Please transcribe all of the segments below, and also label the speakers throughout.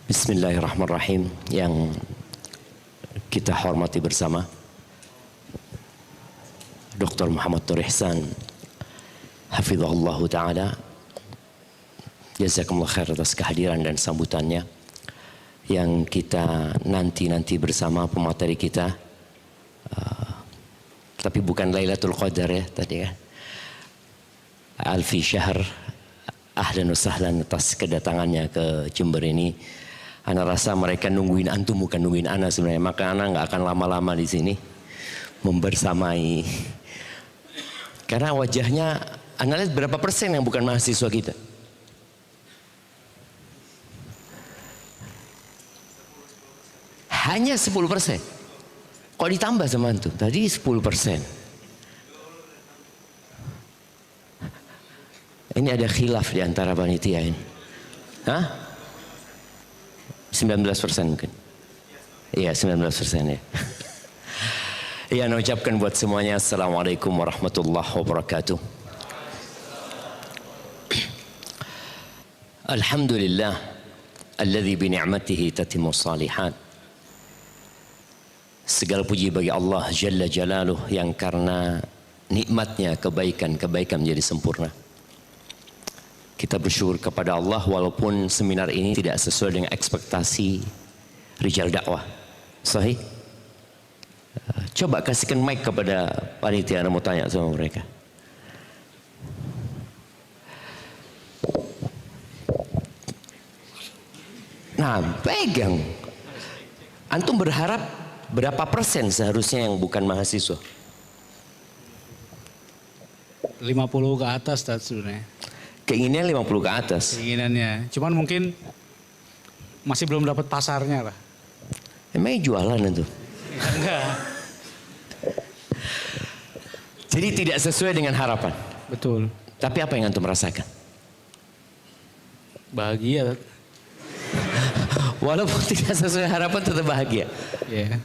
Speaker 1: Bismillahirrahmanirrahim. Yang kita hormati bersama Dr. Muhammad Nur Ihsan hafizahullah ta'ala, jazakumullah khair atas kehadiran dan sambutannya. Yang kita nanti bersama pemateri kita, tapi bukan Lailatul Qadar ya tadi ya, Alfi Syahr. Ahlan wa sahlan atas kedatangannya ke Jember ini. Ana rasa mereka nungguin antum bukan nungguin ana sebenarnya. Maka ana nggak akan lama-lama di sini membersamai. Karena wajahnya, ana lihat berapa persen yang bukan mahasiswa kita. Hanya 10%. Kok ditambah sama antum? Tadi 10%. Ini ada khilaf di antara panitia ini. Hah? 19% mungkin. Iya 19% ya. Iya, saya ucapkan buat semuanya Assalamualaikum warahmatullahi wabarakatuh. Alhamdulillah alladzi bi ni'matihi tatimmu shalihat. Segala puji bagi Allah Jalla Jalaluh yang karena nikmatnya kebaikan menjadi sempurna. Kita bersyukur kepada Allah walaupun seminar ini tidak sesuai dengan ekspektasi rijal dakwah. Sahih? Coba kasihkan mic kepada panitia, mau tanya sama mereka. Nah, pegang. Antum berharap berapa persen seharusnya yang bukan mahasiswa?
Speaker 2: 50 ke atas sebenarnya.
Speaker 1: Keinginannya 50 ke atas.
Speaker 2: Keinginannya. Cuman mungkin masih belum dapat pasarnya lah.
Speaker 1: Emangnya jualan itu?
Speaker 2: Enggak.
Speaker 1: Jadi tidak sesuai dengan harapan.
Speaker 2: Betul.
Speaker 1: Tapi apa yang antum merasakan?
Speaker 2: Bahagia.
Speaker 1: Walaupun tidak sesuai harapan tetap bahagia.
Speaker 2: Iya.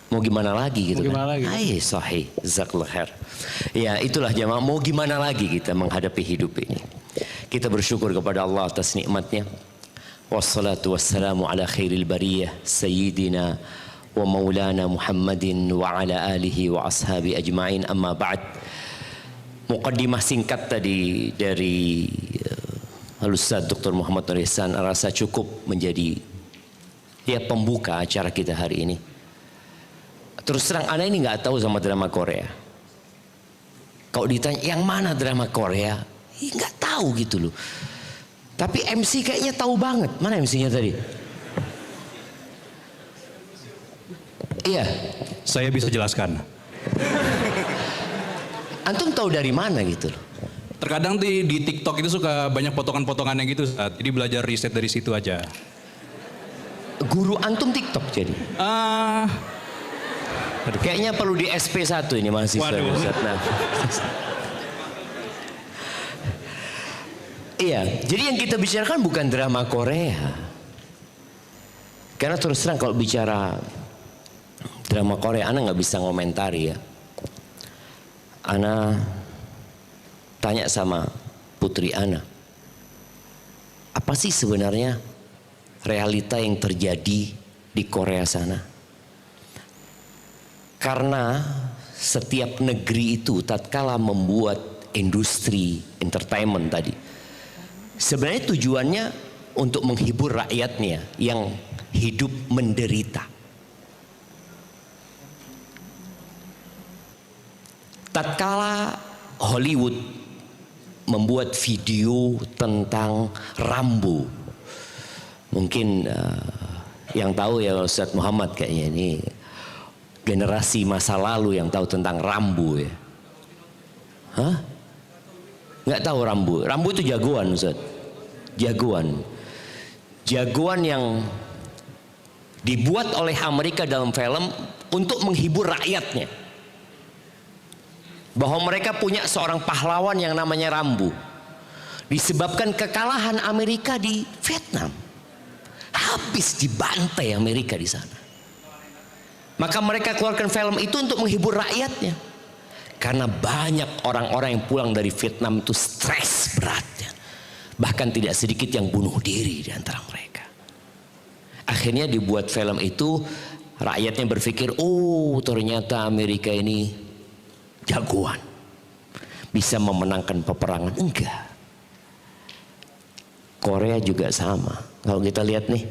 Speaker 1: Mau gimana lagi gitu.
Speaker 2: Mau gimana lagi?
Speaker 1: Sahih. Jazakallah khair. Ya, itulah jamaah, mau gimana lagi kita menghadapi hidup ini. Kita bersyukur kepada Allah atas nikmatnya. Wassalatu wassalamu ala khairil bariyah sayyidina wa maulana Muhammadin wa ala alihi wa ashabi ajma'in, amma ba'd. Muqaddimah singkat tadi dari Al-Ustaz Dr. Muhammad Nur Ihsan rasa cukup menjadi pembuka acara kita hari ini. Terus terang ana ini nggak tahu sama drama Korea. Kalau ditanya yang mana drama Korea, nggak tahu gitu loh. Tapi MC kayaknya tahu banget. Mana MC-nya tadi? Iya.
Speaker 3: Saya bisa jelaskan.
Speaker 1: Antum tahu dari mana gitu loh?
Speaker 3: Terkadang di TikTok itu suka banyak potongan-potongannya gitu. Jadi belajar riset dari situ aja.
Speaker 1: Guru antum TikTok jadi? Kayaknya perlu di SP1 ini mahasiswa.
Speaker 3: Waduh.
Speaker 1: Nah. Iya, jadi yang kita bicarakan bukan drama Korea. Karena terus terang kalau bicara drama Korea, ana nggak bisa ngomentari ya. Ana tanya sama putri ana, apa sih sebenarnya realita yang terjadi di Korea sana? Karena setiap negeri itu tatkala membuat industri entertainment tadi, sebenarnya tujuannya untuk menghibur rakyatnya yang hidup menderita. Tatkala Hollywood membuat video tentang Rambo, mungkin yang tahu ya Ustaz Muhammad kayaknya ini generasi masa lalu yang tahu tentang Rambo ya. Hah? Nggak tahu Rambo. Rambo itu jagoan Ustaz. Jagoan. Jagoan yang dibuat oleh Amerika dalam film untuk menghibur rakyatnya. Bahwa mereka punya seorang pahlawan yang namanya Rambo. Disebabkan kekalahan Amerika di Vietnam. Habis dibantai Amerika di sana. Maka mereka keluarkan film itu untuk menghibur rakyatnya. Karena banyak orang-orang yang pulang dari Vietnam itu stres beratnya. Bahkan tidak sedikit yang bunuh diri di antara mereka. Akhirnya dibuat film itu, rakyatnya berpikir, oh ternyata Amerika ini jagoan, bisa memenangkan peperangan. Enggak. Korea juga sama. Kalau kita lihat nih,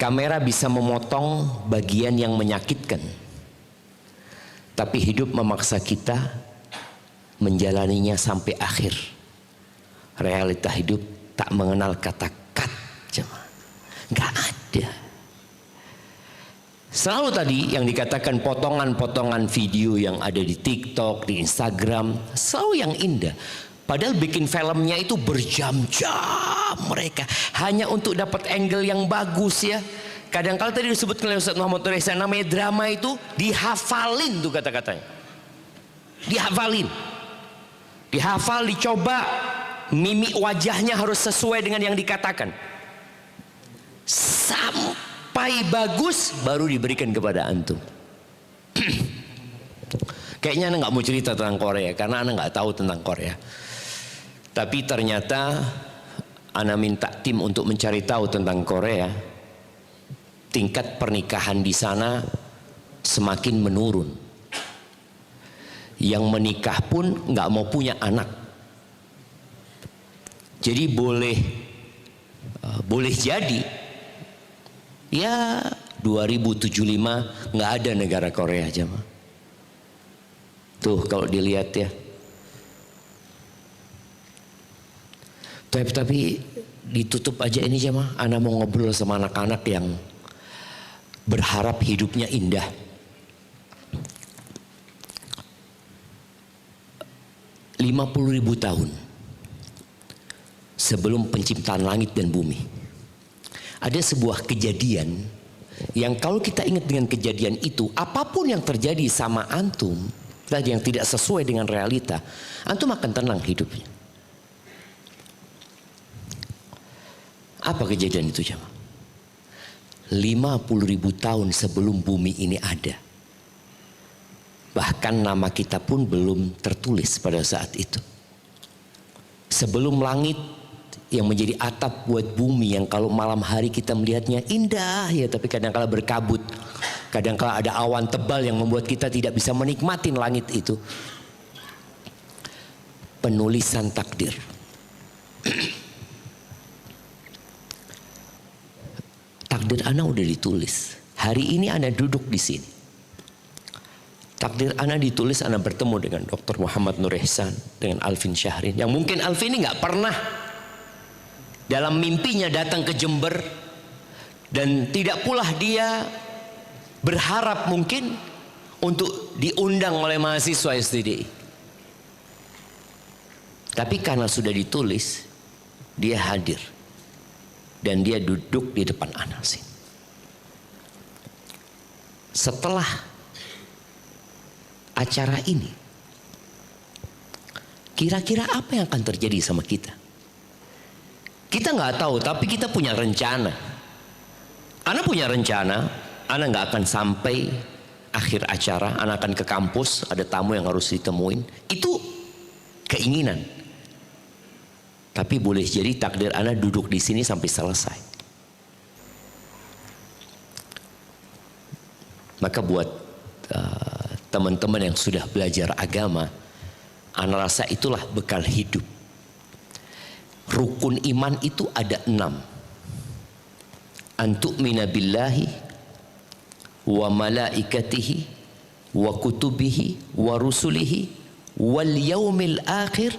Speaker 1: kamera bisa memotong bagian yang menyakitkan, tapi hidup memaksa kita menjalaninya sampai akhir. Realita hidup tak mengenal kata cut, jemaah. Nggak ada. Selalu tadi yang dikatakan potongan-potongan video yang ada di TikTok, di Instagram, selalu yang indah. Padahal bikin filmnya itu berjam-jam mereka hanya untuk dapat angle yang bagus ya. Kadang-kala tadi disebutkan oleh Ustaz Muhammad Reza, namanya drama itu dihafalin tuh kata-katanya. Dihafalin. Dihafal, dicoba, mimik wajahnya harus sesuai dengan yang dikatakan. Sampai bagus baru diberikan kepada antum. Kayaknya Anda nggak mau cerita tentang Korea karena Anda nggak tahu tentang Korea. Tapi ternyata Anda minta tim untuk mencari tahu tentang Korea. Tingkat pernikahan di sana semakin menurun. Yang menikah pun nggak mau punya anak. Jadi boleh jadi ya 2075 nggak ada negara Korea jemaah. Tuh kalau dilihat ya. Tapi ditutup aja ini jemaah. Ana mau ngobrol sama anak-anak yang berharap hidupnya indah. 50.000 tahun sebelum penciptaan langit dan bumi, ada sebuah kejadian yang kalau kita ingat dengan kejadian itu, apapun yang terjadi sama antum tadi yang tidak sesuai dengan realita, antum akan tenang hidupnya. Apa kejadian itu jemaah? 50.000 tahun sebelum bumi ini ada. Bahkan nama kita pun belum tertulis pada saat itu. Sebelum langit yang menjadi atap buat bumi yang kalau malam hari kita melihatnya indah ya, tapi kadang-kala berkabut. Kadang-kala ada awan tebal yang membuat kita tidak bisa menikmati langit itu. Penulisan takdir. Takdir Ana udah ditulis. Hari ini Ana duduk di sini. Takdir Ana ditulis, Ana bertemu dengan Dr. Muhammad Nur Ihsan, dengan Alvin Syahrin. Yang mungkin Alvin ini nggak pernah dalam mimpinya datang ke Jember. Dan tidak pula dia berharap mungkin untuk diundang oleh mahasiswa STDI. Tapi karena sudah ditulis, dia hadir. Dan dia duduk di depan Ana sini. Setelah acara ini, kira-kira apa yang akan terjadi sama kita? Kita nggak tahu, tapi kita punya rencana. Ana punya rencana, Ana nggak akan sampai akhir acara, Ana akan ke kampus, ada tamu yang harus ditemuin. Itu keinginan. Tapi boleh jadi takdir Ana duduk di sini sampai selesai. Maka buat teman-teman yang sudah belajar agama, Ana rasa itulah bekal hidup. Rukun iman itu ada 6. Antu'mina billahi wa malaikatihi wa kutubihi wa rusulihi wal yaumil akhir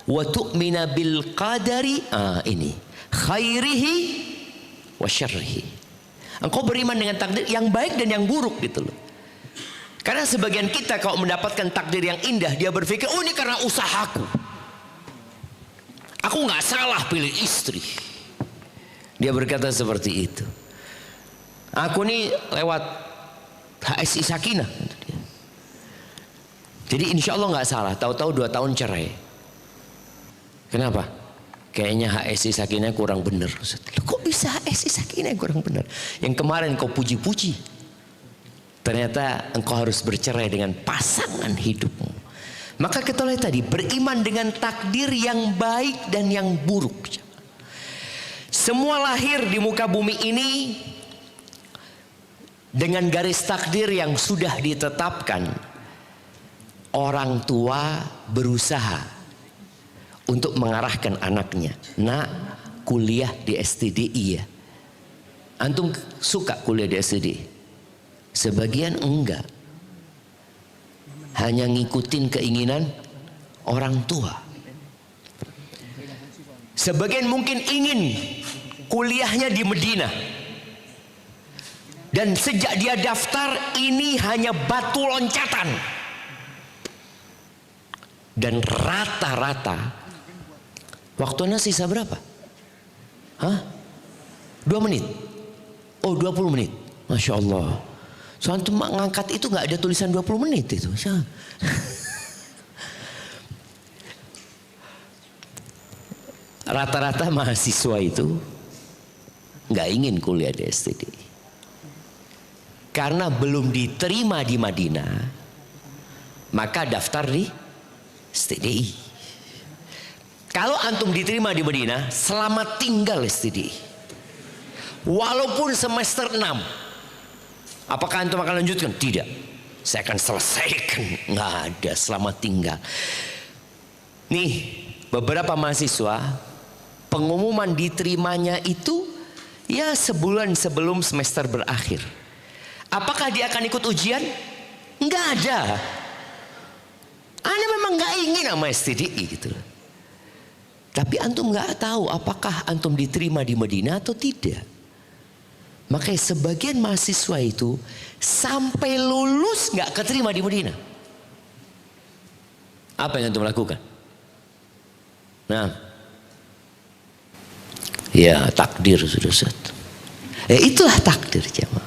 Speaker 1: wa tu'mina bil qadari, ini khairihi wa syarrihi. Engkau beriman dengan takdir yang baik dan yang buruk gitu loh. Karena sebagian kita kalau mendapatkan takdir yang indah, dia berpikir, oh ini karena usahaku. Aku nggak salah pilih istri. Dia berkata seperti itu. Aku ini lewat HSI Sakinah. Jadi insya Allah nggak salah. Tahu-tahu 2 tahun cerai. Kenapa? Kayaknya HSI Sakinah kurang benar. Loh, kok bisa HSI Sakinah kurang benar? Yang kemarin kau puji-puji, ternyata engkau harus bercerai dengan pasangan hidupmu. Maka kita lihat tadi, beriman dengan takdir yang baik dan yang buruk. Semua lahir di muka bumi ini dengan garis takdir yang sudah ditetapkan. Orang tua berusaha untuk mengarahkan anaknya. Nak, kuliah di STDI ya. Antum suka kuliah di STDI? Sebagian enggak. Hanya ngikutin keinginan orang tua. Sebagian mungkin ingin kuliahnya di Medina. Dan sejak dia daftar ini hanya batu loncatan. Dan rata-rata waktunya sisa berapa? Hah? 2 menit? Oh 20 menit. Masya Allah. Soalnya ngangkat itu gak ada tulisan 20 menit itu. Rata-rata mahasiswa itu gak ingin kuliah di STDI. Karena belum diterima di Madinah, maka daftar di STDI. Kalau antum diterima di Madinah, selamat tinggal STDI. Walaupun semester 6. Apakah antum akan lanjutkan? Tidak. Saya akan selesaikan. Nggak ada, selamat tinggal. Nih, beberapa mahasiswa pengumuman diterimanya itu ya sebulan sebelum semester berakhir. Apakah dia akan ikut ujian? Nggak ada. Anda memang nggak ingin sama STDI gitu. Tapi antum nggak tahu apakah antum diterima di Madinah atau tidak. Makanya sebagian mahasiswa itu sampai lulus nggak keterima di Madinah. Apa yang antum lakukan? Nah, ya takdir sudah Ustaz. Itulah takdir jemaah.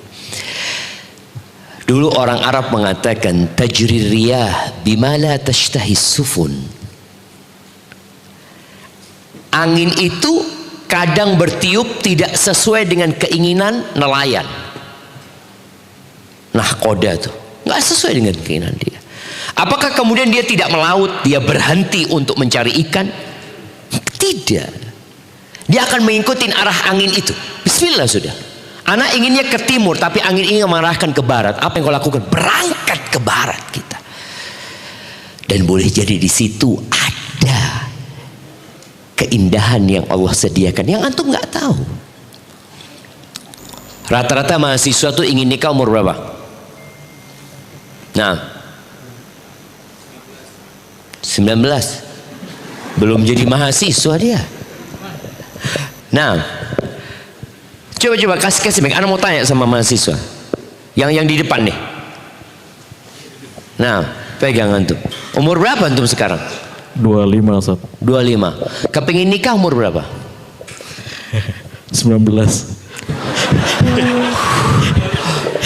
Speaker 1: Dulu orang Arab mengatakan tajri riyah bima la tashtahi sufun. Angin itu kadang bertiup tidak sesuai dengan keinginan nelayan. Nahkoda tuh nggak sesuai dengan keinginan dia. Apakah kemudian dia tidak melaut, dia berhenti untuk mencari ikan? Tidak. Dia akan mengikuti arah angin itu. Bismillah sudah. Anak inginnya ke timur, tapi angin ingin mengarahkan ke barat. Apa yang kau lakukan? Berangkat ke barat kita. Dan boleh jadi di situ ada keindahan yang Allah sediakan, yang antum nggak tahu. Rata-rata mahasiswa tuh ingin nikah umur berapa? Nah, 19. Belum jadi mahasiswa dia. Nah, coba kasih mic. Ana mau tanya sama mahasiswa yang di depan nih. Nah, pegang antum. Umur berapa antum sekarang?
Speaker 4: 25 Ustaz.
Speaker 1: 25. Kepingin nikah umur berapa?
Speaker 4: 19.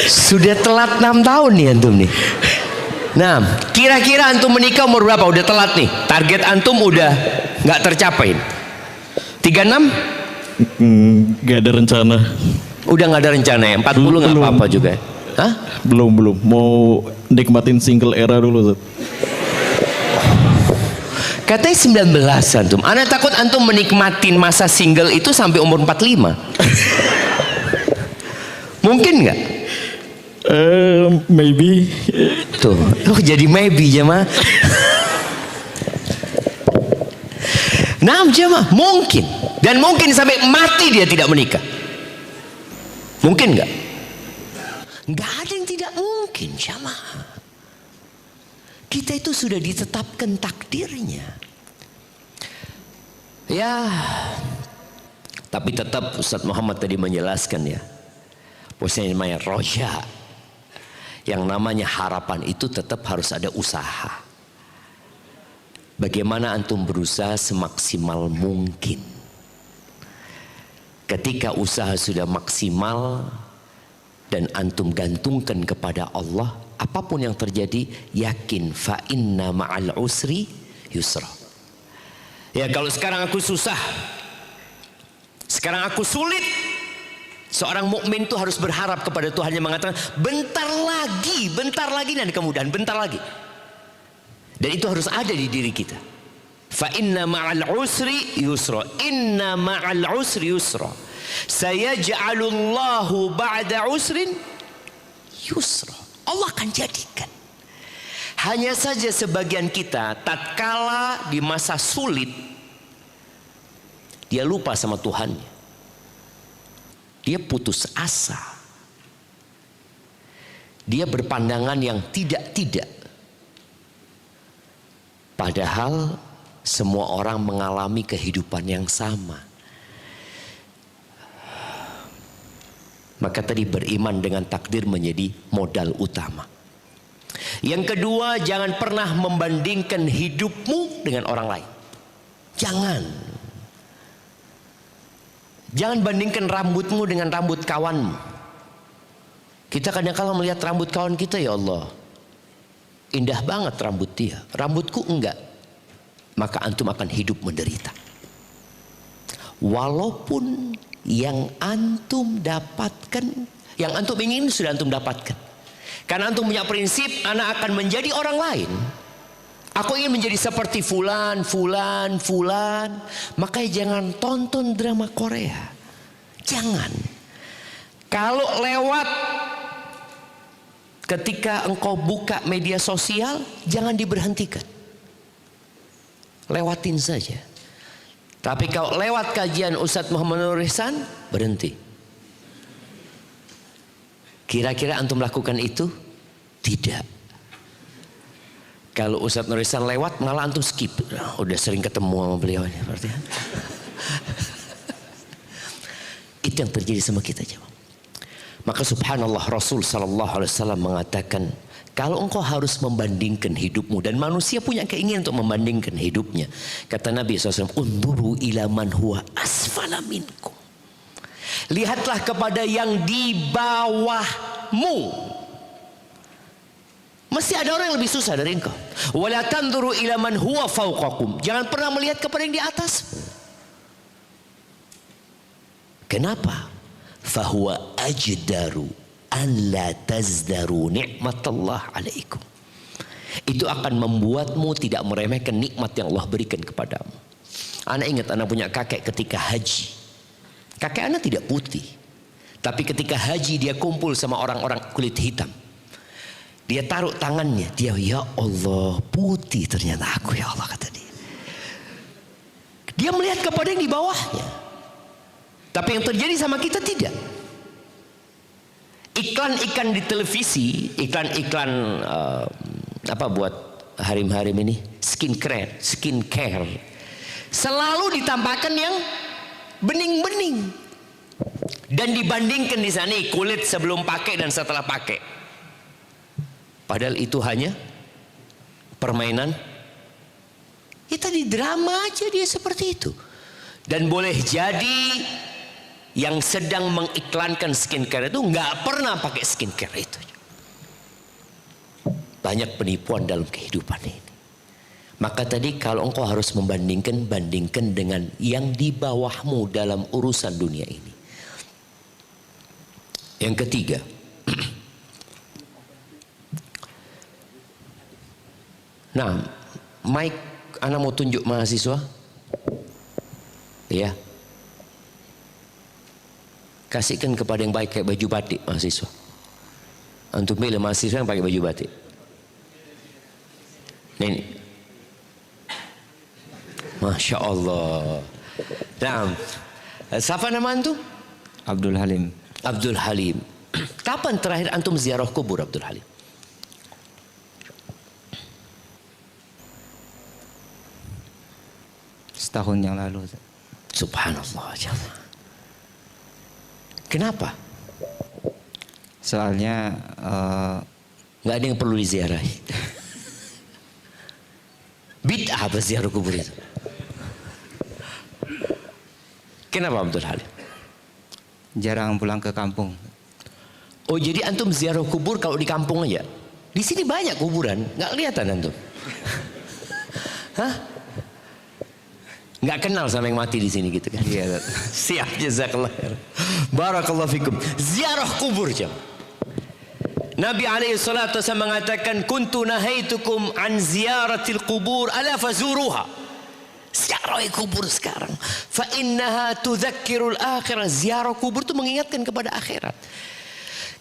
Speaker 1: Sudah telat 6 tahun nih antum nih. Nah, kira-kira antum menikah umur berapa? Udah telat nih. Target antum udah nggak tercapai. 36?
Speaker 4: Gak ada rencana.
Speaker 1: Udah nggak ada rencana ya? 40 nggak apa-apa juga. Hah?
Speaker 4: Belum. Mau nikmatin single era dulu Ustaz.
Speaker 1: Katanya 19 antum. Ana takut antum menikmatin masa single itu sampai umur 45. Mungkin nggak?
Speaker 4: Maybe.
Speaker 1: Tuh, jadi maybe jemaah. Nah jemaah, mungkin. Dan mungkin sampai mati dia tidak menikah. Mungkin nggak? Nggak ada yang tidak mungkin jemaah. Kita itu sudah ditetapkan takdirnya. Ya, tapi tetap Ustaz Muhammad tadi menjelaskan ya, bahwasanya namanya roja, yang namanya harapan itu tetap harus ada usaha. Bagaimana antum berusaha semaksimal mungkin. Ketika usaha sudah maksimal dan antum gantungkan kepada Allah, apapun yang terjadi, yakin fa inna ma'al usri yusra. Ya kalau sekarang aku susah, sekarang aku sulit, seorang mukmin itu harus berharap kepada Tuhan yang mengatakan bentar lagi nanti kemudahan, bentar lagi. Dan itu harus ada di diri kita. Fa inna ma'al usri yusra. Inna ma'al usri yusra. Sayaj'alullahu ba'da usrin yusra. Allah akan jadikan. Hanya saja sebagian kita tatkala di masa sulit dia lupa sama Tuhannya. Dia putus asa. Dia berpandangan yang tidak-tidak. Padahal semua orang mengalami kehidupan yang sama. Maka tadi beriman dengan takdir menjadi modal utama. Yang kedua, jangan pernah membandingkan hidupmu dengan orang lain. Jangan. Jangan bandingkan rambutmu dengan rambut kawanmu. Kita kadang-kala melihat rambut kawan kita, ya Allah, indah banget rambut dia, rambutku enggak. Maka antum akan hidup menderita. Walaupun yang antum dapatkan, yang antum ingin sudah antum dapatkan. Karena antum punya prinsip, anak akan menjadi orang lain. Aku ingin menjadi seperti fulan. Makanya jangan tonton drama Korea. Jangan. Kalau lewat ketika engkau buka media sosial, jangan diberhentikan. Lewatin saja. Tapi kalau lewat kajian Ustadz Muhammad Nur Ihsan, berhenti. Kira-kira antum lakukan itu? Tidak. Kalau Ustadz Nur Ihsan lewat, malah antum skip. Udah sering ketemu sama beliau ini, berarti. Itu yang terjadi sama kita, jemaah. Maka subhanallah, Rasul sallallahu alaihi wasallam mengatakan, kalau engkau harus membandingkan hidupmu, dan manusia punya keinginan untuk membandingkan hidupnya. Kata Nabi SAW, unduru ila man huwa asfala minkum. Lihatlah kepada yang di bawahmu. Mesti ada orang yang lebih susah dari engkau. Wala tanduru ila man huwa fawqakum. Jangan pernah melihat kepada yang di atas. Kenapa? Fahuwa ajdaru an la tazdaru ni'matallah alaikum. Itu akan membuatmu tidak meremehkan nikmat yang Allah berikan kepadamu. Anak ingat, anak punya kakek ketika haji. Kakek anak tidak putih, tapi ketika haji dia kumpul sama orang-orang kulit hitam. Dia taruh tangannya, dia, ya Allah, putih ternyata aku, ya Allah, kata dia. Dia melihat kepada yang di bawahnya. Tapi yang terjadi sama kita tidak. Iklan-iklan di televisi, iklan-iklan apa buat harim-harim ini, skincare, selalu ditampakkan yang bening-bening dan dibandingkan di sana kulit sebelum pakai dan setelah pakai. Padahal itu hanya permainan. Ya tadi drama aja dia seperti itu. Dan boleh jadi yang sedang mengiklankan skincare itu nggak pernah pakai skincare itu. Banyak penipuan dalam kehidupan ini. Maka tadi kalau engkau harus membandingkan, bandingkan dengan yang di bawahmu dalam urusan dunia ini. Yang ketiga, nah, Mike, anak mau tunjuk mahasiswa, ya. Kasihkan kepada yang baik kayak baju batik mahasiswa. Untuk milih mahasiswa yang pakai baju batik. Ini. Masya Allah. Nah, siapa nama antum?
Speaker 5: Abdul Halim.
Speaker 1: Abdul Halim. Kapan terakhir antum ziarah kubur, Abdul Halim?
Speaker 5: Setahun yang lalu.
Speaker 1: Subhanallah. Kenapa?
Speaker 5: Soalnya
Speaker 1: nggak ada yang perlu diziarahi. Bid'ah apa ziarah kubur itu? Kenapa Abdul Halim?
Speaker 5: jarang pulang ke kampung.
Speaker 1: Oh, jadi antum ziarah kubur kalau di kampung aja? Di sini banyak kuburan, nggak kelihatan antum? Hah? Nggak kenal sama yang mati di sini gitu kan? Iya. Siap, jazakallah khair. Barakallahu fikum. Ziarah kubur jam. Nabi alaihi salatu wasallam mengatakan, kuntu nahaitukum an ziyaratil kubur ala fazuruha. Ziarahi kubur sekarang. Fa innaha tudzakkirul akhirah. Ziarah kubur itu mengingatkan kepada akhirat.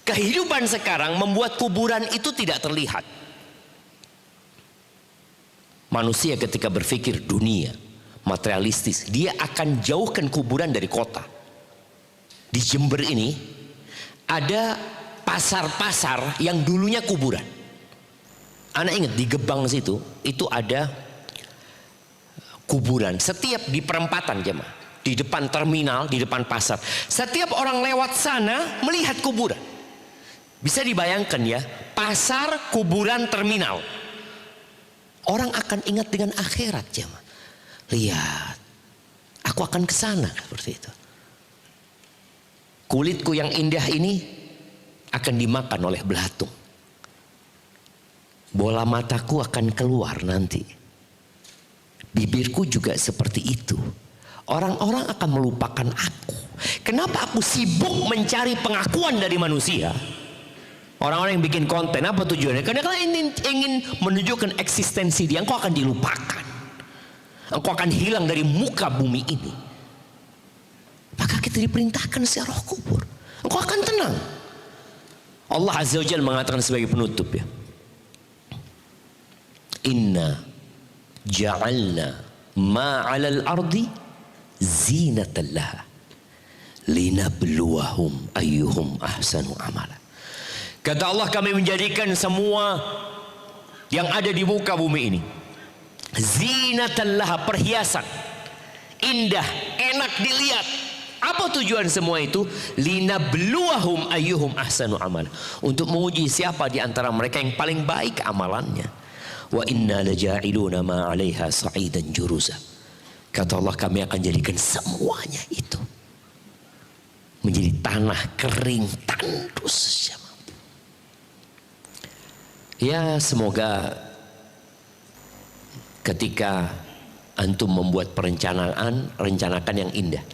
Speaker 1: Kehidupan sekarang membuat kuburan itu tidak terlihat. Manusia ketika berpikir dunia materialistis, dia akan jauhkan kuburan dari kota. Di Jember ini ada pasar-pasar yang dulunya kuburan. Anak ingat di Gebang situ itu ada kuburan. Setiap di perempatan jemaah, di depan terminal, di depan pasar, setiap orang lewat sana melihat kuburan. Bisa dibayangkan ya, pasar, kuburan, terminal. Orang akan ingat dengan akhirat jemaah. Lihat, aku akan ke sana seperti itu. Kulitku yang indah ini akan dimakan oleh belatung. Bola mataku akan keluar nanti. Bibirku juga seperti itu. Orang-orang akan melupakan aku. Kenapa aku sibuk mencari pengakuan dari manusia? Orang-orang yang bikin konten, apa tujuannya? Karena kalian ingin menunjukkan eksistensi dia. Engkau akan dilupakan. Engkau akan hilang dari muka bumi ini. Maka kita diperintahkan ziarah kubur. Engkau akan tenang. Allah Azza wa Jalla mengatakan sebagai penutup ya. Inna ja'alna ma 'alal ardi zinatan laha linabluwahum ayyuhum ahsanu amala. Kata Allah, kami menjadikan semua yang ada di muka bumi ini zinatan laha, perhiasan indah, enak dilihat. Apa tujuan semua itu? Linabluwahum ayyuhum ahsanu amala, untuk menguji siapa di antara mereka yang paling baik amalannya. Wa inna laja'iluna ma 'alaiha sa'idan juruza. Kata Allah, kami akan jadikan semuanya itu menjadi tanah kering tandus. Ya, semoga ketika antum membuat perencanaan, rencanakan yang indah.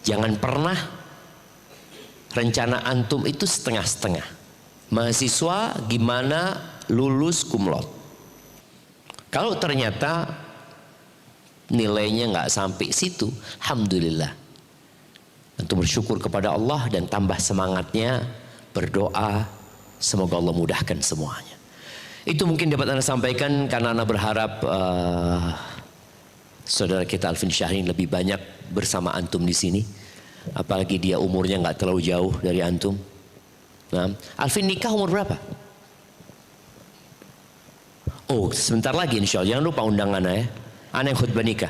Speaker 1: Jangan pernah rencana antum itu setengah-setengah. Mahasiswa gimana lulus cum laude. Kalau ternyata nilainya nggak sampai situ, alhamdulillah. Antum bersyukur kepada Allah dan tambah semangatnya, berdoa, semoga Allah mudahkan semuanya. Itu mungkin dapat Anda sampaikan karena Anda berharap saudara kita Alvin Syahrin lebih banyak bersama antum di sini, apalagi dia umurnya nggak terlalu jauh dari antum. Nah, Alvin nikah umur berapa? Oh, sebentar lagi insya Allah. Jangan lupa undangannya ya. Anak yang khutbah nikah.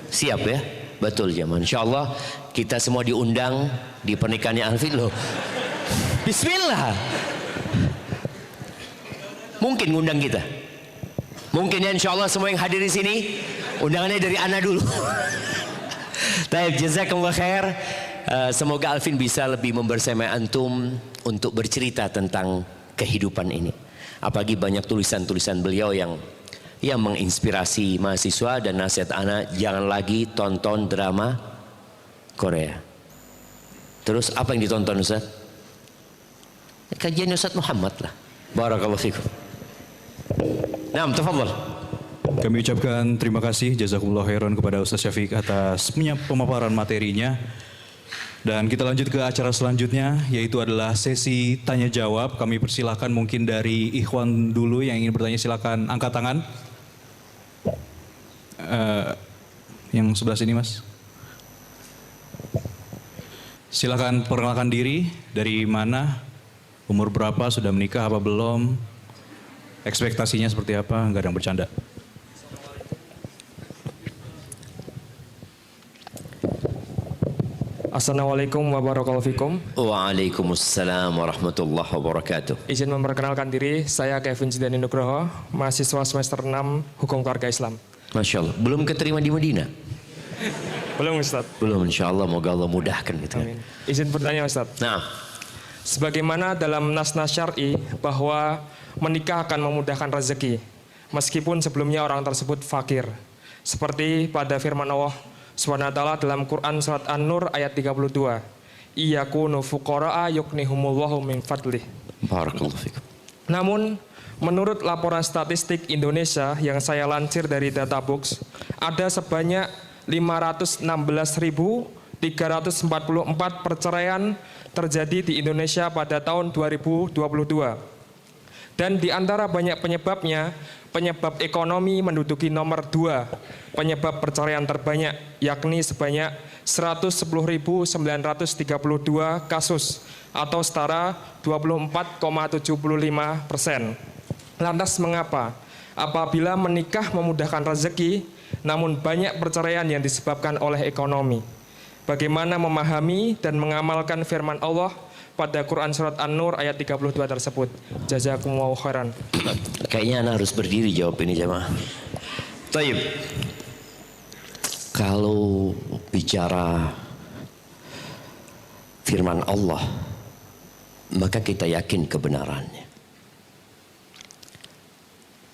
Speaker 1: Siap ya? Betul zaman. Insya Allah kita semua diundang di pernikahannya Alvin loh. Bismillah. Mungkin ngundang kita. Mungkin ya, insya Allah semua yang hadir di sini undangannya dari Ana dulu. Baik, jazakallah khair. Semoga Alvin bisa lebih membersamai antum untuk bercerita tentang kehidupan ini. Apalagi banyak tulisan-tulisan beliau yang menginspirasi mahasiswa, dan nasihat Ana, jangan lagi tonton drama Korea. Terus apa yang ditonton Ustaz? Kajian Ustaz Muhammad lah. Barakallahu fikum. Naam, tafadhal.
Speaker 3: Kami ucapkan terima kasih jazakumullah khairan kepada Ustaz Syafiq atas pemaparan materinya. Dan kita lanjut ke acara selanjutnya, yaitu adalah sesi tanya jawab. Kami persilahkan mungkin dari Ikhwan dulu yang ingin bertanya, silakan angkat tangan. Yang sebelah sini Mas. Silakan perkenalkan diri, dari mana, umur berapa, sudah menikah apa belum, ekspektasinya seperti apa, nggak ada yang bercanda.
Speaker 6: Assalamualaikum warahmatullahi wabarakatuh.
Speaker 1: Waalaikumsalam warahmatullahi wabarakatuh.
Speaker 6: Izin memperkenalkan diri, saya Kevin Zidani Nugroho, mahasiswa semester 6 Hukum Keluarga Islam.
Speaker 1: Masya Allah, belum keterima di Madinah?
Speaker 6: Belum Ustaz.
Speaker 1: Belum, insya Allah, moga Allah mudahkan gitu.
Speaker 6: Amin. Izin bertanya Ustaz.
Speaker 1: Nah,
Speaker 6: Sebagaimana dalam nas-nas syar'i bahwa menikah akan memudahkan rezeki, meskipun sebelumnya orang tersebut fakir. Seperti pada firman Allah SWT dalam Quran surat An-Nur ayat 32. Iyakunu fuqara'a yuknihumullahu min fadlih.
Speaker 1: barakallahu fikum.
Speaker 6: Namun Menurut laporan statistik Indonesia yang saya lansir dari Databox, ada sebanyak 516.344 perceraian terjadi di Indonesia pada tahun 2022. Dan di antara banyak penyebabnya, penyebab ekonomi menduduki nomor 2 penyebab perceraian terbanyak, yakni sebanyak 110.932 kasus atau setara 24,75%. Lantas mengapa? Apabila menikah memudahkan rezeki, namun banyak perceraian yang disebabkan oleh ekonomi. Bagaimana memahami dan mengamalkan firman Allah pada Quran Surat An-Nur ayat 32 tersebut? Jazakumullahu khairan.
Speaker 1: Kayaknya Anda harus berdiri jawab ini jemaah. Taib. Kalau bicara firman Allah, maka kita yakin kebenarannya.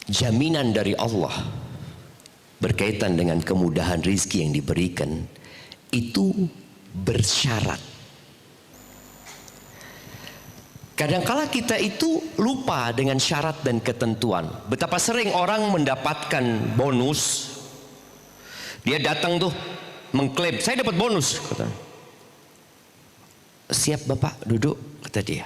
Speaker 1: Jaminan dari Allah berkaitan dengan kemudahan rizki yang diberikan itu bersyarat. Kadangkala kita itu lupa dengan syarat dan ketentuan. Betapa sering orang mendapatkan bonus, dia datang tuh mengklaim saya dapat bonus, kata. Siap Bapak duduk, kata dia.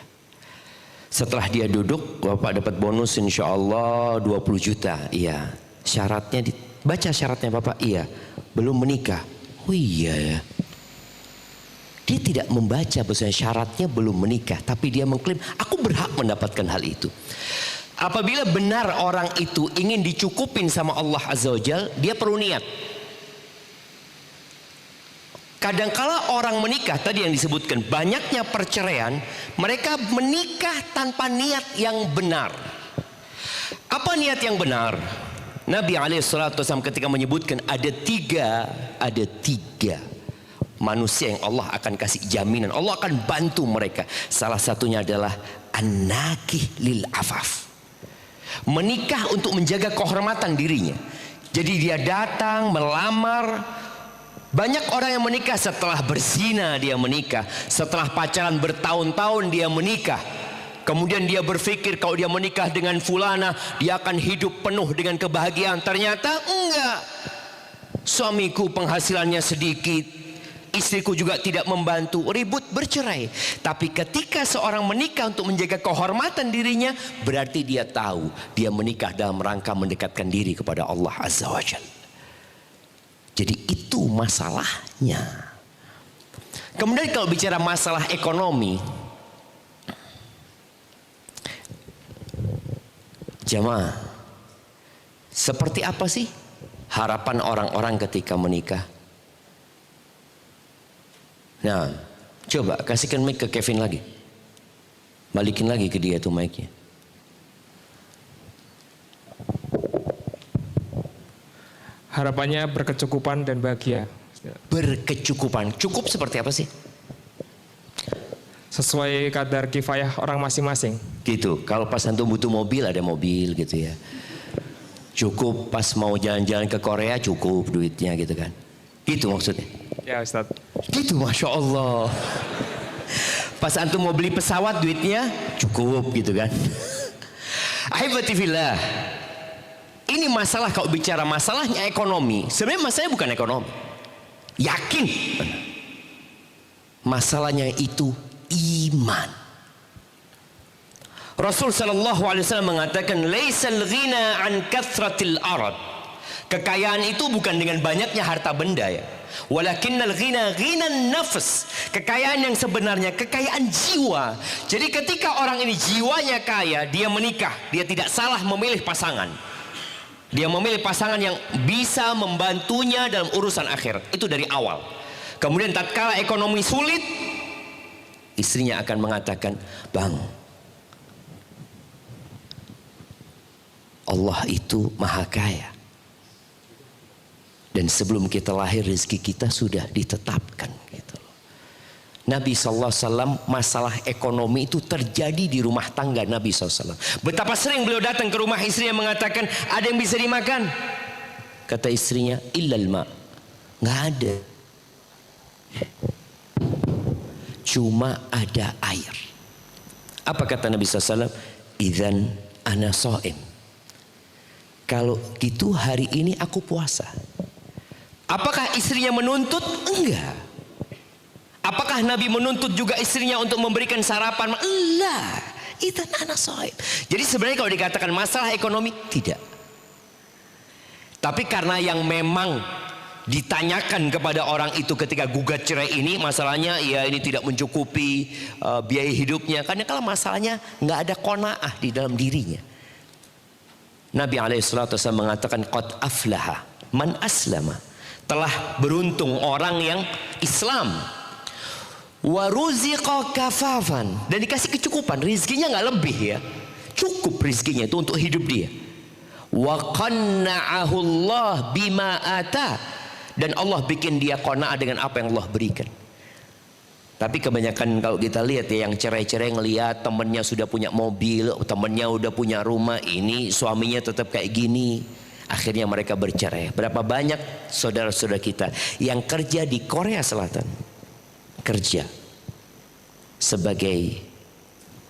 Speaker 1: Setelah dia duduk, Bapak dapat bonus insya Allah 20 juta. Iya. Syaratnya baca syaratnya Bapak. Iya. Belum menikah. Oh iya ya. Dia tidak membaca bahwasanya syaratnya belum menikah, tapi dia mengklaim aku berhak mendapatkan hal itu. Apabila benar orang itu ingin dicukupin sama Allah Azza wa Jalla, dia perlu niat. Kadangkala orang menikah, tadi yang disebutkan banyaknya perceraian, mereka menikah tanpa niat yang benar. Apa niat yang benar? Nabi SAW ketika menyebutkan ada tiga manusia yang Allah akan kasih jaminan, Allah akan bantu mereka. Salah satunya adalah an-nakih lil afaf, menikah untuk menjaga kehormatan dirinya. Jadi dia datang melamar. Banyak orang yang menikah setelah berzina, dia menikah. Setelah pacaran bertahun-tahun dia menikah. Kemudian dia berpikir kalau dia menikah dengan fulana dia akan hidup penuh dengan kebahagiaan. Ternyata enggak. Suamiku penghasilannya sedikit, istriku juga tidak membantu, ribut bercerai. Tapi ketika seorang menikah untuk menjaga kehormatan dirinya, berarti dia tahu dia menikah dalam rangka mendekatkan diri kepada Allah Azza wa Jalla. Jadi itu masalahnya. Kemudian kalau bicara masalah ekonomi, jemaah, seperti apa sih harapan orang-orang ketika menikah? Nah, coba kasihkan mic ke Kevin lagi. Balikin lagi ke dia tuh mic-nya.
Speaker 6: Harapannya berkecukupan dan bahagia.
Speaker 1: Berkecukupan. Cukup seperti apa sih?
Speaker 6: Sesuai kadar kifayah orang masing-masing.
Speaker 1: Gitu. Kalau pas antum butuh mobil, ada mobil gitu ya. Cukup pas mau jalan-jalan ke Korea, cukup duitnya gitu kan. Gitu maksudnya.
Speaker 6: Ya Ustaz.
Speaker 1: Gitu, Masya Allah. Pas antum mau beli pesawat, duitnya cukup gitu kan. Ahibati fillah. Ini masalah, kalau bicara masalahnya ekonomi, sebenarnya masalahnya bukan ekonomi. Yakin. Masalahnya itu iman. Rasul sallallahu alaihi wasallam mengatakan, "Laisal ghina an kathratil arad." Kekayaan itu bukan dengan banyaknya harta benda ya. Walakinnal ghina ghinan nafs. Kekayaan yang sebenarnya kekayaan jiwa. Jadi ketika orang ini jiwanya kaya, dia menikah, dia tidak salah memilih pasangan. Dia memilih pasangan yang bisa membantunya dalam urusan akhir. Itu dari awal. Kemudian tatkala ekonomi sulit, istrinya akan mengatakan, "Bang, Allah itu maha kaya. Dan sebelum kita lahir rezeki kita sudah ditetapkan." Gitu. Nabi SAW, masalah ekonomi itu terjadi di rumah tangga Nabi SAW. Betapa sering beliau datang ke rumah istrinya mengatakan, "Ada yang bisa dimakan?" Kata istrinya, "Illal ma." Nggak ada. Cuma ada air. Apa kata Nabi SAW? "Idzan ana shaim. Kalau gitu hari ini aku puasa. Apakah istrinya menuntut? Enggak. Apakah Nabi menuntut juga istrinya untuk memberikan sarapan? Enggak. Itu ana shaim. Jadi sebenarnya kalau dikatakan masalah ekonomi, tidak. Tapi karena yang memang ditanyakan kepada orang itu ketika gugat cerai ini, masalahnya ya ini tidak mencukupi biaya hidupnya. Karena kalau masalahnya nggak ada qanaah di dalam dirinya. Nabi alaihissalatu wassalam mengatakan qad aflaha man aslama. Telah beruntung orang yang Islam. Wa ruziqa kafafan, dan dikasih kecukupan, rizkinya nggak lebih ya. Cukup rizkinya itu untuk hidup dia. Wa qanna'ahu Allah bima ata, dan Allah bikin dia qanaah dengan apa yang Allah berikan. Tapi kebanyakan kalau kita lihat ya, yang cerai-cerai ngelihat temennya sudah punya mobil, temennya udah punya rumah, ini suaminya tetap kayak gini, akhirnya mereka bercerai. Berapa banyak saudara-saudara kita yang kerja di Korea Selatan, kerja sebagai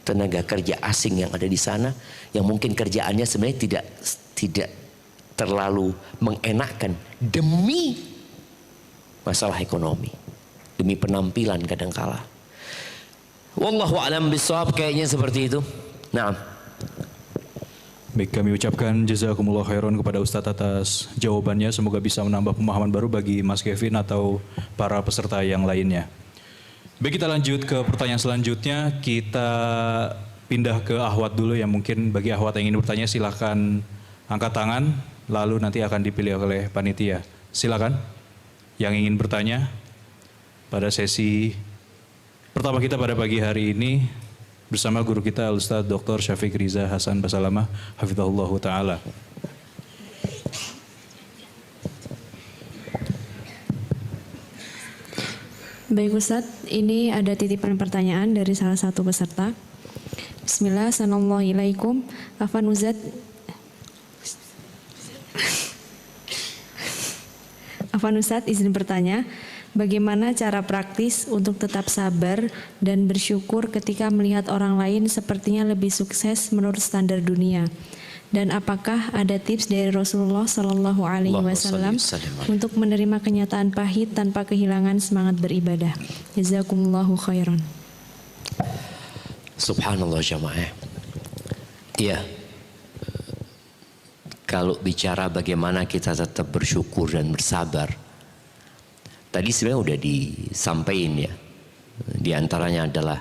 Speaker 1: tenaga kerja asing yang ada di sana, yang mungkin kerjaannya sebenarnya tidak terlalu mengenakkan demi masalah ekonomi, demi penampilan kadangkala. Wallahu a'lam bishawab, kayaknya seperti itu. Nah,
Speaker 3: Baik, kami ucapkan jazakumullah khairan kepada Ustadz atas jawabannya. Semoga bisa menambah pemahaman baru bagi Mas Kevin atau para peserta yang lainnya. Baik, kita lanjut ke pertanyaan selanjutnya. Kita pindah ke Ahwat dulu, yang mungkin bagi Ahwat yang ingin bertanya silahkan angkat tangan, lalu nanti akan dipilih oleh panitia. Silakan yang ingin bertanya pada sesi pertama kita pada pagi hari ini bersama guru kita Ustadz Dr. Syafiq Riza Hasan Basalamah hafizahullah ta'ala.
Speaker 7: Baik Ustadz, ini ada titipan pertanyaan dari salah satu peserta. Bismillah, assalamualaikum. Afan Ustadz izin bertanya, bagaimana cara praktis untuk tetap sabar dan bersyukur ketika melihat orang lain sepertinya lebih sukses menurut standar dunia? Dan apakah ada tips dari Rasulullah Sallallahu Alaihi Wasallam untuk menerima kenyataan pahit tanpa kehilangan semangat beribadah? Jazakumullahu khairan.
Speaker 1: Subhanallah jamaah. Iya. Kalau bicara bagaimana kita tetap bersyukur dan bersabar, tadi sebenarnya udah disampaikan ya. Di antaranya adalah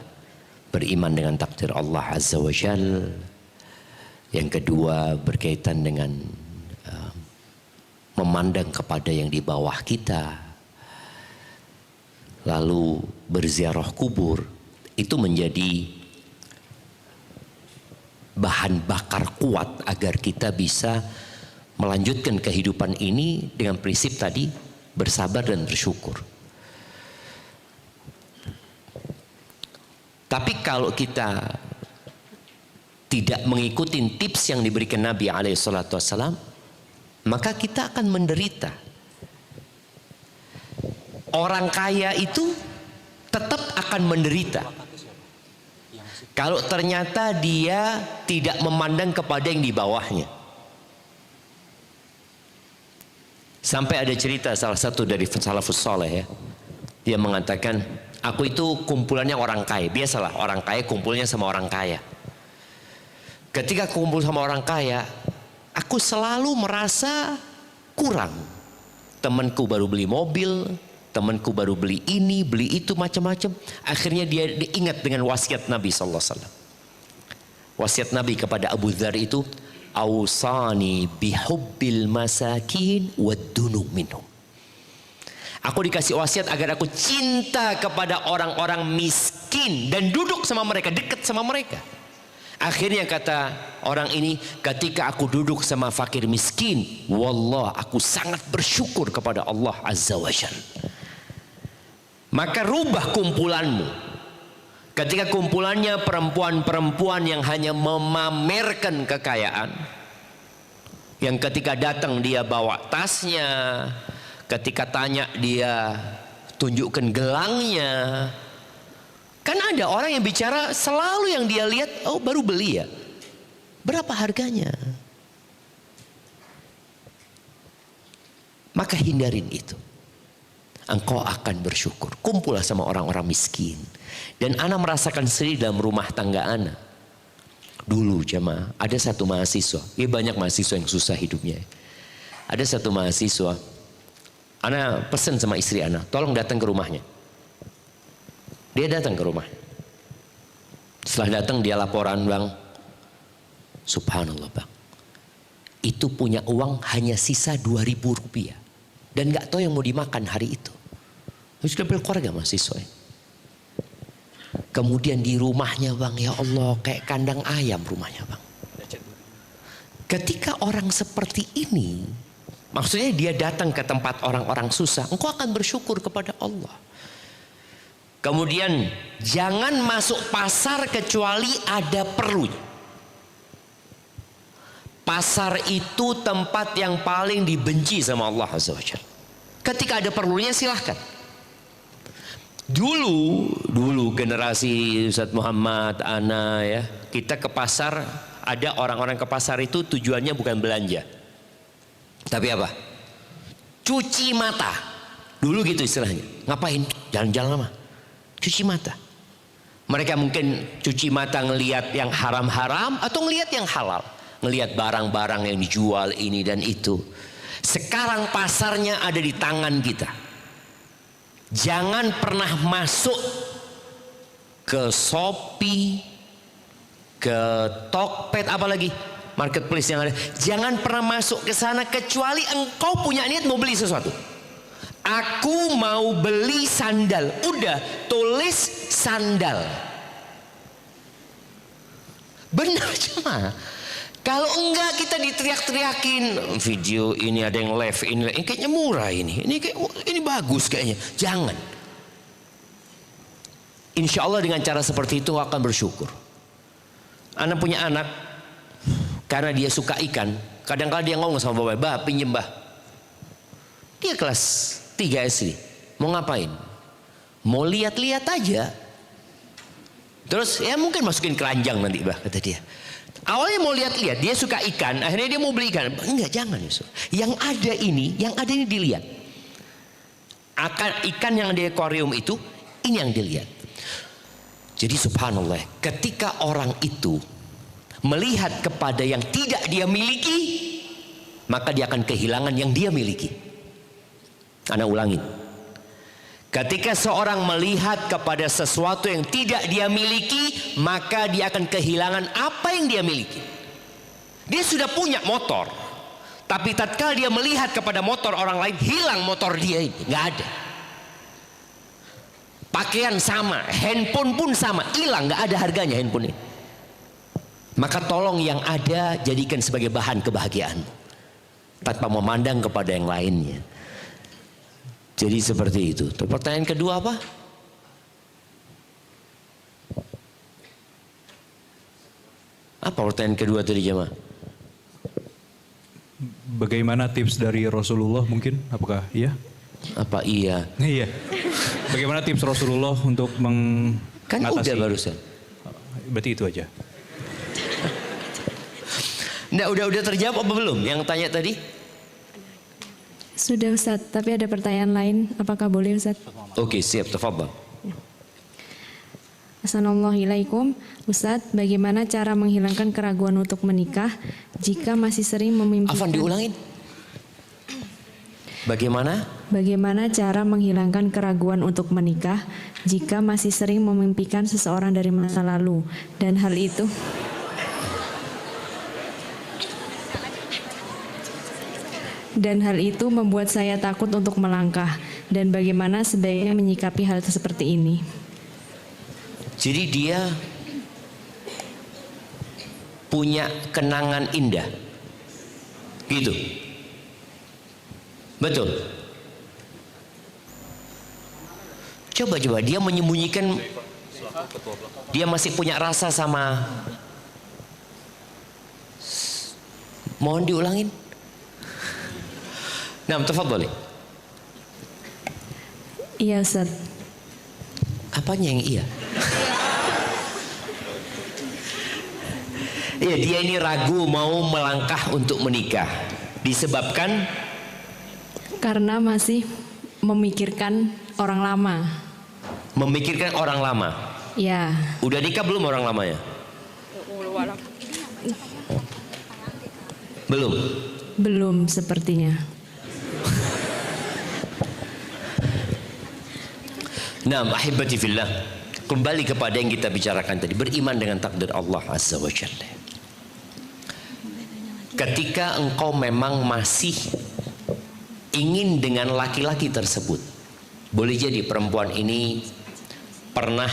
Speaker 1: beriman dengan takdir Allah Azza wa Jalla. Yang kedua berkaitan dengan memandang kepada yang di bawah kita. Lalu berziarah kubur, itu menjadi bahan bakar kuat agar kita bisa melanjutkan kehidupan ini dengan prinsip tadi, bersabar dan bersyukur. Tapi kalau kita tidak mengikuti tips yang diberikan Nabi SAW, maka kita akan menderita. Orang kaya itu tetap akan menderita kalau ternyata dia tidak memandang kepada yang di bawahnya. Sampai ada cerita salah satu dari salafus saleh ya, dia mengatakan, aku itu kumpulannya orang kaya. Biasalah orang kaya kumpulnya sama orang kaya. Ketika kumpul sama orang kaya, aku selalu merasa kurang. Temanku baru beli mobil, temanku baru beli ini, beli itu, macam-macam. Akhirnya dia diingat dengan wasiat Nabi SAW. Wasiat Nabi kepada Abu Dzar itu, Ausani bihubbil masakin waddunu minhum. Aku dikasih wasiat agar aku cinta kepada orang-orang miskin dan duduk sama mereka, dekat sama mereka. Akhirnya kata orang ini, ketika aku duduk sama fakir miskin, wallah aku sangat bersyukur kepada Allah Azza wa Jalla. Maka rubah kumpulanmu. Ketika kumpulannya perempuan-perempuan yang hanya memamerkan kekayaan, yang ketika datang dia bawa tasnya, ketika tanya dia tunjukkan gelangnya. Kan ada orang yang bicara selalu yang dia lihat, oh baru beli ya. Berapa harganya? Maka hindarin itu. Engkau akan bersyukur. Kumpullah sama orang-orang miskin. Dan ana merasakan sendiri dalam rumah tangga ana. Dulu jemaah, ada satu mahasiswa. Ya banyak mahasiswa yang susah hidupnya. Ada satu mahasiswa. Ana pesan sama istri ana, tolong datang ke rumahnya. Dia datang ke rumah. Setelah datang dia laporan, bang. Subhanallah bang. Itu punya uang hanya sisa 2.000 rupiah. Dan gak tahu yang mau dimakan hari itu. Sudah berkeluarga mahasiswa. Kemudian di rumahnya bang, ya Allah kayak kandang ayam rumahnya bang. Ketika orang seperti ini, maksudnya dia datang ke tempat orang-orang susah, engkau akan bersyukur kepada Allah. Kemudian jangan masuk pasar kecuali ada perlunya. Pasar itu tempat yang paling dibenci sama Allah Azza wa Jalla. Ketika ada perlunya silahkan. Dulu generasi Ustadz Muhammad, Ana ya, kita ke pasar, ada orang-orang ke pasar itu tujuannya bukan belanja. Tapi apa? Cuci mata. Dulu gitu istilahnya. Ngapain? Jalan-jalan lama. Cuci mata. Mereka mungkin cuci mata ngelihat yang haram-haram atau ngelihat yang halal. Ngelihat barang-barang yang dijual ini dan itu. Sekarang pasarnya ada di tangan kita. Jangan pernah masuk ke Shopee, ke Tokped, apalagi marketplace yang ada. Jangan pernah masuk ke sana kecuali engkau punya niat mau beli sesuatu. Aku mau beli sandal. Udah, tulis sandal. Benar cuma. Kalau enggak kita diteriak-teriakin video ini ada yang live ini kayaknya murah ini bagus kayaknya. Jangan. Insya Allah dengan cara seperti itu akan bersyukur. Anak punya anak karena dia suka ikan. Kadang-kadang dia ngomong sama bapak, bah pinjem bah. Dia kelas 3 SD. Mau ngapain? Mau lihat-lihat aja. Terus ya mungkin masukin keranjang nanti bah kata dia. Awalnya mau lihat-lihat, dia suka ikan, akhirnya dia mau beli ikan. Enggak, jangan Yusuf. Yang ada ini dilihat. Ikan yang di akuarium itu, ini yang dilihat. Jadi subhanallah, ketika orang itu melihat kepada yang tidak dia miliki, maka dia akan kehilangan yang dia miliki. Ana ulangin. Ketika seorang melihat kepada sesuatu yang tidak dia miliki, maka dia akan kehilangan apa yang dia miliki. Dia sudah punya motor, tapi tatkala dia melihat kepada motor orang lain, hilang motor dia ini, nggak ada. Pakaian sama, handphone pun sama, hilang, nggak ada harganya handphone ini. Maka tolong yang ada jadikan sebagai bahan kebahagiaanmu, tanpa memandang kepada yang lainnya. Jadi seperti itu. Pertanyaan kedua apa? Apa pertanyaan kedua tadi jemaah?
Speaker 3: Bagaimana tips dari Rasulullah mungkin? Apakah iya?
Speaker 1: Apa iya?
Speaker 3: Iya. Bagaimana tips Rasulullah untuk mengatasi?
Speaker 1: Kan udah barusan.
Speaker 3: Berarti itu aja.
Speaker 1: Nah, udah terjawab apa belum yang tanya tadi?
Speaker 7: Sudah Ustadz, tapi ada pertanyaan lain. Apakah boleh Ustadz?
Speaker 1: Oke, siap, tafadhal.
Speaker 7: Assalamualaikum Ustadz, bagaimana cara menghilangkan keraguan untuk menikah jika masih sering memimpikan?
Speaker 1: Afan diulangin. Bagaimana?
Speaker 7: Bagaimana cara menghilangkan keraguan untuk menikah jika masih sering memimpikan seseorang dari masa lalu dan hal itu membuat saya takut untuk melangkah, dan bagaimana sebaiknya menyikapi hal seperti ini?
Speaker 1: Jadi dia punya kenangan indah, gitu, betul. Coba dia menyembunyikan, dia masih punya rasa sama. Mohon diulangin. Nah, tafadhali.
Speaker 7: Iya Ustaz.
Speaker 1: Apanya yang iya? Ya, dia ini ragu mau melangkah untuk menikah. Disebabkan
Speaker 7: Karena masih memikirkan orang lama.
Speaker 1: memikirkan orang lama.
Speaker 7: Ya,
Speaker 1: Udah nikah belum orang lamanya? Belum.
Speaker 7: belum sepertinya.
Speaker 1: Nah, ahibati fillah, kembali kepada yang kita bicarakan tadi, beriman dengan takdir Allah Azza wa Jalla. Ketika engkau memang masih ingin dengan laki-laki tersebut, boleh jadi perempuan ini pernah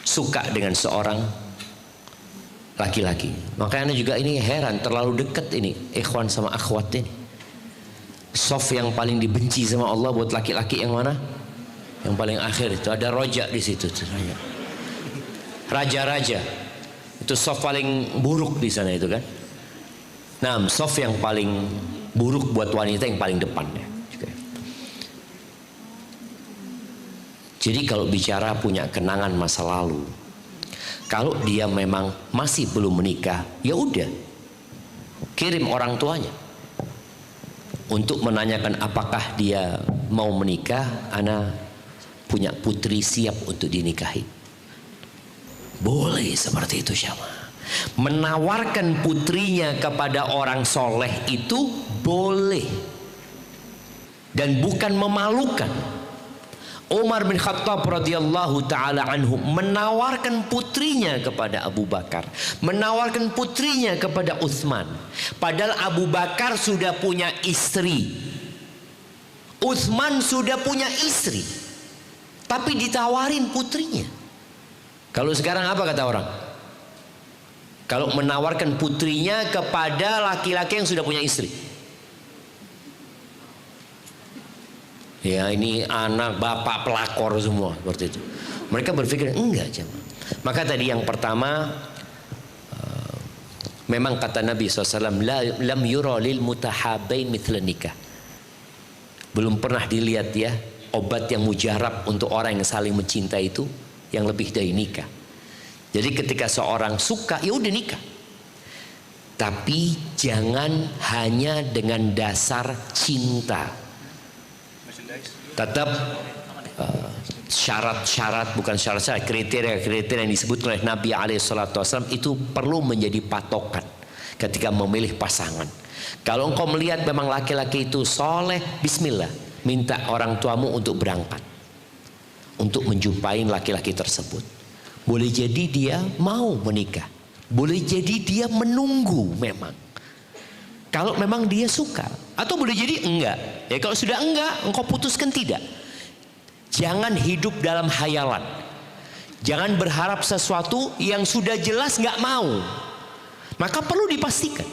Speaker 1: suka dengan seorang laki-laki. Makanya juga ini heran, terlalu dekat ini ikhwan sama akhwat ini. Sof yang paling dibenci sama Allah buat laki-laki yang mana? Yang paling akhir itu ada roja di situ. Raja-raja itu sof paling buruk di sana itu kan. Nah, sof yang paling buruk buat wanita yang paling depan ya. Jadi kalau bicara punya kenangan masa lalu, kalau dia memang masih belum menikah, ya udah kirim orang tuanya untuk menanyakan apakah dia mau menikah. Ana punya putri siap untuk dinikahi. Boleh seperti itu Syama. Menawarkan putrinya kepada orang soleh itu boleh dan bukan memalukan. Umar bin Khattab radhiyallahu taala anhu menawarkan putrinya kepada Abu Bakar, menawarkan putrinya kepada Utsman. Padahal Abu Bakar sudah punya istri, Utsman sudah punya istri, tapi ditawarin putrinya. Kalau sekarang apa kata orang? Kalau menawarkan putrinya kepada laki-laki yang sudah punya istri, ya ini anak bapak pelakor semua seperti itu. Mereka berpikir enggak jemaah. Maka tadi yang pertama, memang kata Nabi SAW, lam yura lil mutahabain mithla nikah. Belum pernah dilihat ya obat yang mujarab untuk orang yang saling mencintai itu yang lebih dari nikah. Jadi ketika seorang suka, ya udah nikah. Tapi jangan hanya dengan dasar cinta. Tetap syarat-syarat, bukan syarat-syarat, kriteria-kriteria yang disebut oleh Nabi SAW itu perlu menjadi patokan ketika memilih pasangan. Kalau engkau melihat memang laki-laki itu soleh, bismillah, minta orang tuamu untuk berangkat untuk menjumpai laki-laki tersebut. Boleh jadi dia mau menikah, boleh jadi dia menunggu memang. Kalau memang dia suka, atau boleh jadi enggak. Ya kalau sudah enggak, engkau putuskan tidak. Jangan hidup dalam hayalan. Jangan berharap sesuatu yang sudah jelas enggak mau. Maka perlu dipastikan.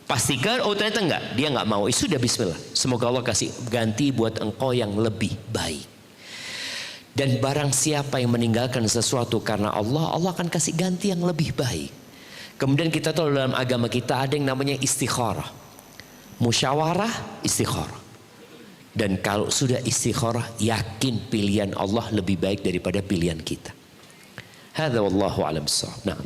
Speaker 1: Pastikan, oh ternyata enggak, dia enggak mau. Sudah bismillah. Semoga Allah kasih ganti buat engkau yang lebih baik. Dan barang siapa yang meninggalkan sesuatu karena Allah, Allah akan kasih ganti yang lebih baik. Kemudian kita tahu dalam agama kita ada yang namanya istikharah. Musyawarah, istikharah. Dan kalau sudah istikharah, yakin pilihan Allah lebih baik daripada pilihan kita. Hadza wallahu a'lam bissawab. Nah.